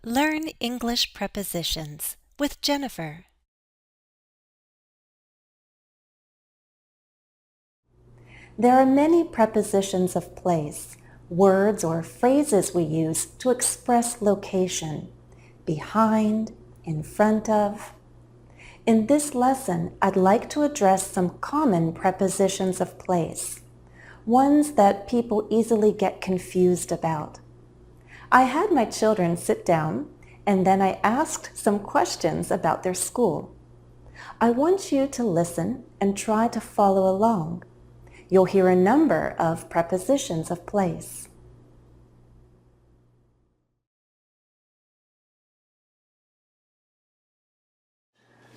Learn English prepositions with Jennifer. There are many prepositions of place, words or phrases we use to express location, behind, in front of. In this lesson, I'd like to address some common prepositions of place, ones that people easily get confused about. I had my children sit down and then I asked some questions about their school. I want you to listen and try to follow along. You'll hear a number of prepositions of place.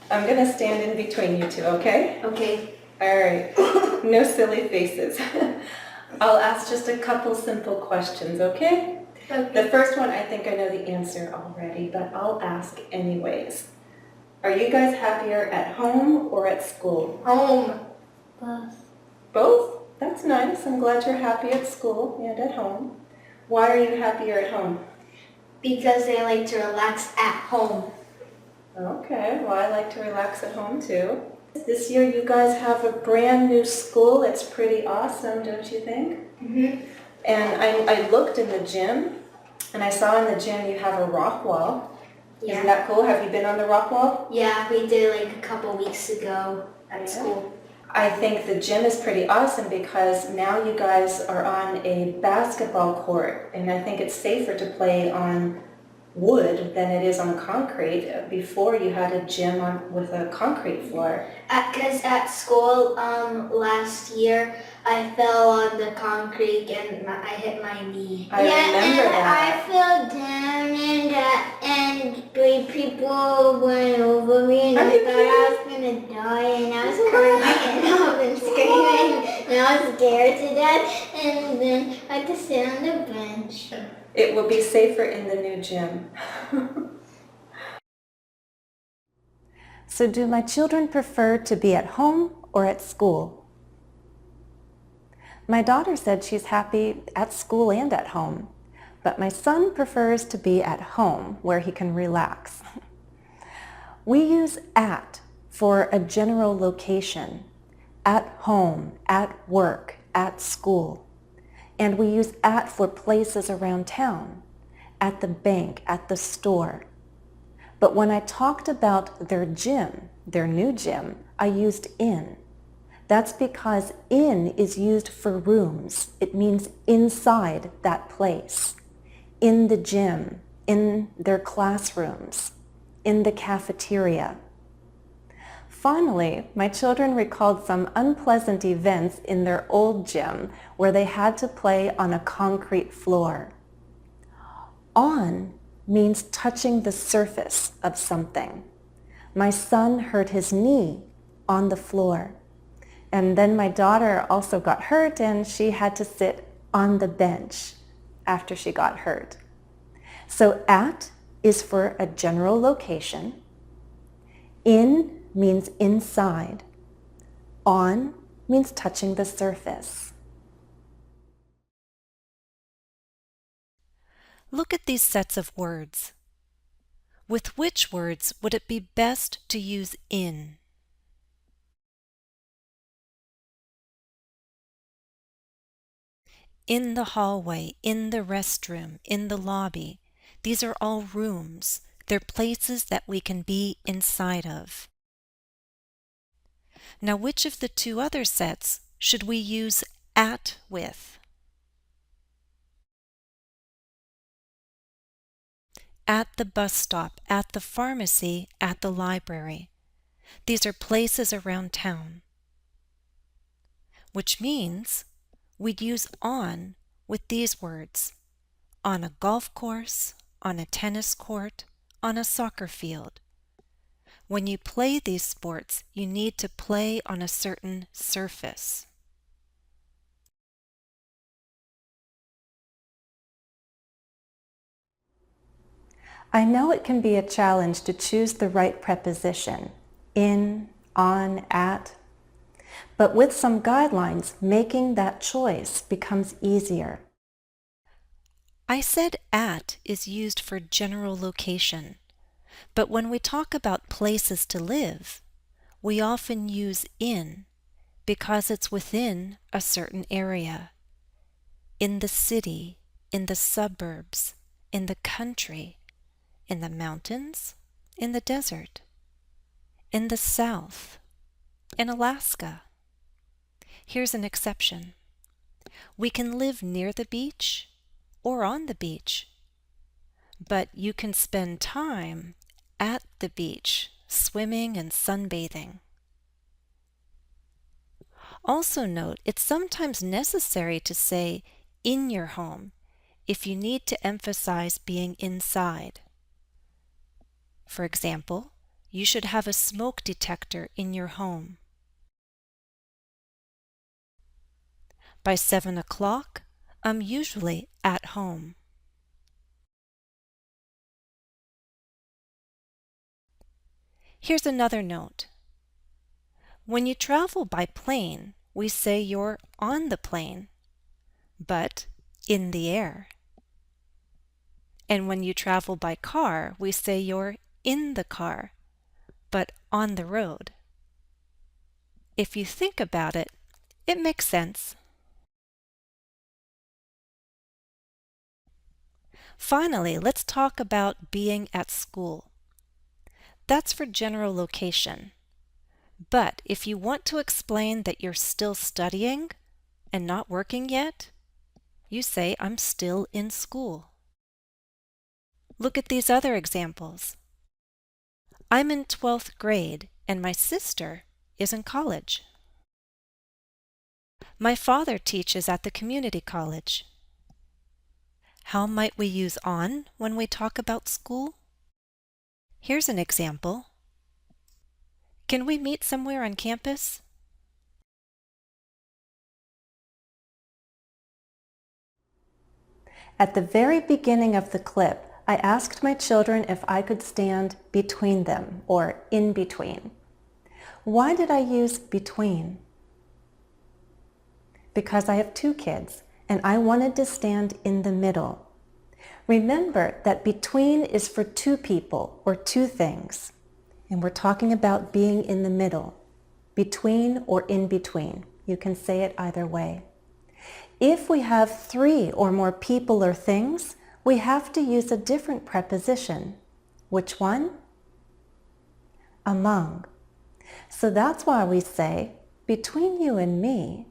I'm going to stand in between you two, okay? Okay. All right. No silly faces. I'll ask just a couple simple questions, okay? Okay. The first one, I think I know the answer already, but I'll ask anyways. Are you guys happier at home or at school? Home. Both. Both? That's nice. I'm glad you're happy at school and at home. Why are you happier at home? Because I like to relax at home. Okay, well, I like to relax at home too. This year you guys have a brand new school. It's pretty awesome, don't you think? Mm-hmm. And I looked in the gym, and I saw in the gym you have a rock wall. Yeah. Isn't that cool? Have you been on the rock wall? Yeah, we did like a couple weeks ago at school. I think the gym is pretty awesome because now you guys are on a basketball court, and I think it's safer to play on wood than it is on concrete. Before you had a gym with a concrete floor. Because at school last year I fell on the concrete and I hit my knee. I remember I that. fell down and three people went over me and Are I you thought I was gonna die and I was crying and I was screaming and I was scared to death and then I had to sit on the bench. It will be safer in the new gym. So do my children prefer to be at home or at school? My daughter said she's happy at school and at home, but my son prefers to be at home where he can relax. We use at for a general location, at home, at work, at school. And we use at for places around town, at the bank, at the store. But when I talked about their gym, their new gym, I used in. That's because in is used for rooms. It means inside that place, in the gym, in their classrooms, in the cafeteria. Finally, my children recalled some unpleasant events in their old gym where they had to play on a concrete floor. On means touching the surface of something. My son hurt his knee on the floor. And then my daughter also got hurt and she had to sit on the bench after she got hurt. So at is for a general location. In means inside. On means touching the surface. Look at these sets of words. With which words would it be best to use in? In the hallway, in the restroom, in the lobby. These are all rooms. They're places that we can be inside of. Now, which of the two other sets should we use at with? At the bus stop, at the pharmacy, at the library. These are places around town. Which means we'd use on with these words. On a golf course, on a tennis court, on a soccer field. When you play these sports, you need to play on a certain surface. I know it can be a challenge to choose the right preposition, in, on, at, but with some guidelines, making that choice becomes easier. I said at is used for general location, but when we talk about places to live, we often use in because it's within a certain area. In the city, in the suburbs, in the country, in the mountains, in the desert, in the South, in Alaska. Here's an exception. We can live near the beach or on the beach, but you can spend time at the beach, swimming and sunbathing. Also note, it's sometimes necessary to say in your home if you need to emphasize being inside. For example, you should have a smoke detector in your home. By 7 o'clock, I'm usually at home. Here's another note. When you travel by plane, we say you're on the plane, but in the air. And when you travel by car, we say you're in the car, but on the road. If you think about it, it makes sense. Finally, let's talk about being at school. That's for general location. But if you want to explain that you're still studying and not working yet, you say, I'm still in school. Look at these other examples. I'm in 12th grade and my sister is in college. My father teaches at the community college. How might we use on when we talk about school? Here's an example. Can we meet somewhere on campus? At the very beginning of the clip, I asked my children if I could stand between them, or in between. Why did I use between? Because I have two kids, and I wanted to stand in the middle. Remember that between is for two people or two things, and we're talking about being in the middle, between or in between. You can say it either way. If we have three or more people or things, we have to use a different preposition. Which one? Among. So that's why we say, between you and me,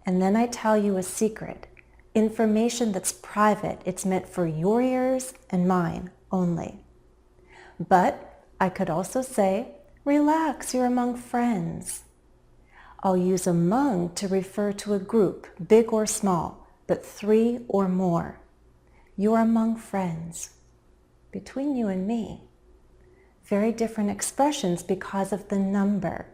and then I tell you a secret, information that's private. It's meant for your ears and mine only. But I could also say, relax, you're among friends. I'll use among to refer to a group, big or small, but three or more. You're among friends. Between you and me. Very different expressions because of the number.